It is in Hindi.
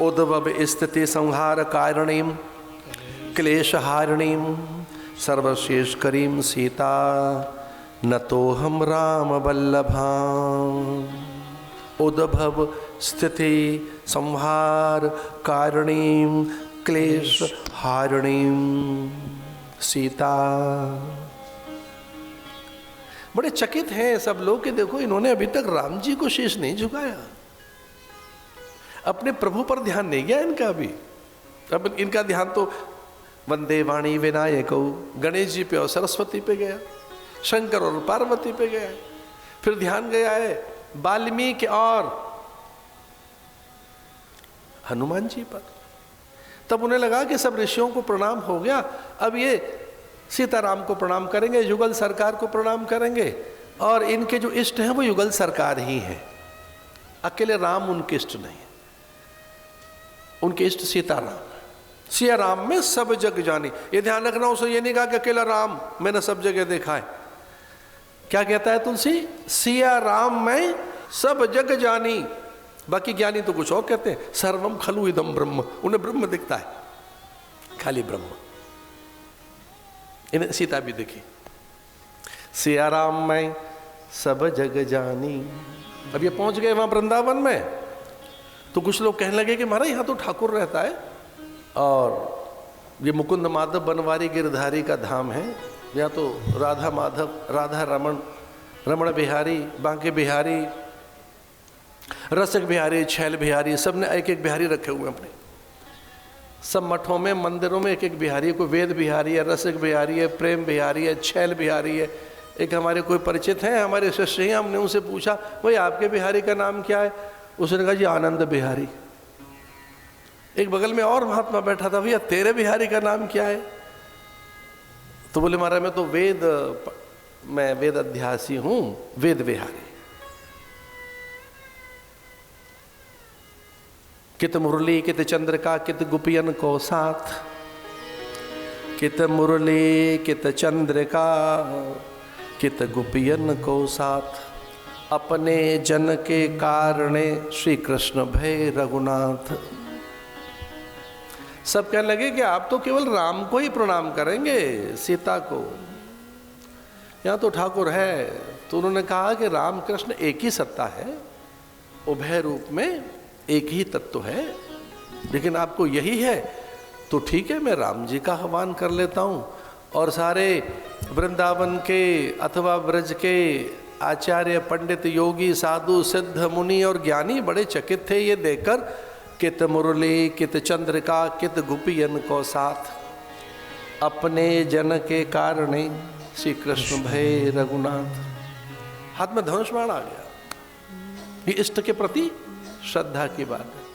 उद्भव स्थिति संहार कारणीम क्लेश हारिणीम सर्वशेषकरीम सीता न तो हम राम वल्लभाम। उद्भव स्थिति संहार कारणीम क्लेश हारिणीम सीता। बड़े चकित हैं सब लोग कि देखो इन्होंने अभी तक राम जी को शीश नहीं झुकाया, अपने प्रभु पर ध्यान नहीं गया इनका भी। अब इनका ध्यान तो वंदे वाणी विनायको, गणेश जी पे और सरस्वती पे गया, शंकर और पार्वती पे गया, फिर ध्यान गया है वाल्मीकि और हनुमान जी पर। तब उन्हें लगा कि सब ऋषियों को प्रणाम हो गया, अब ये सीताराम को प्रणाम करेंगे, युगल सरकार को प्रणाम करेंगे, और इनके जो इष्ट हैं वो युगल सरकार ही है, अकेले राम उनके इष्ट नहीं है, उनके इष्ट सीताराम। सिया राम में सब जग जानी, ये ध्यान रखना, उसे ये नहीं कहा कि अकेला राम मैंने सब जगह देखा है। क्या कहता है तुलसी? सिया राम में सब जग जानी। बाकी ज्ञानी तो कुछ और कहते हैं, सर्वम खलु इदम ब्रह्म, उन्हें ब्रह्म दिखता है, खाली ब्रह्म। इन्हें सीता भी देखी, सिया राम में सब जग जानी। अब ये पहुंच गए वहां वृंदावन में, तो कुछ लोग कहने लगे कि महाराज यहाँ तो ठाकुर रहता है और ये मुकुंद माधव बनवारी गिरधारी का धाम है, यहाँ तो राधा माधव, राधा रमण, रमण बिहारी, बांके बिहारी, रसिक बिहारी, छैल बिहारी, सब ने एक एक बिहारी रखे हुए अपने। सब मठों में मंदिरों में एक एक बिहारी, कोई वेद बिहारी है, रसिक बिहारी है, प्रेम बिहारी है, छैल बिहारी है। एक हमारे कोई परिचित हैं, हमारे शिष्य हैं, हमने उनसे पूछा भाई आपके बिहारी का नाम क्या है? उसने कहा जी आनंद बिहारी। एक बगल में और महात्मा बैठा था, भैया तेरे बिहारी का नाम क्या है? तो बोले महाराज मैं वेद अध्यासी हूं, वेद बिहारी। कित मुरली कित चंद्रिका कित गुपियन को साथ, कित मुरली कित चंद्रिका कित गुपियन को साथ, अपने जन के कारणे श्री कृष्ण भय रघुनाथ। सब कहने लगे कि आप तो केवल राम को ही प्रणाम करेंगे, सीता को। यहाँ तो ठाकुर है। तो उन्होंने कहा कि राम कृष्ण एक ही सत्ता है, उभय रूप में एक ही तत्व है, लेकिन आपको यही है तो ठीक है, मैं राम जी का आह्वान कर लेता हूँ। और सारे वृंदावन के अथवा ब्रज के आचार्य, पंडित, योगी, साधु, सिद्ध, मुनि और ज्ञानी बड़े चकित थे ये देखकर, कित मुरली कित चंद्रिका कित गुपियन को साथ, अपने जन के कारणे श्री कृष्ण भय रघुनाथ। हाथ में धनुष बाण आ गया। ये इष्ट के प्रति श्रद्धा की बात है।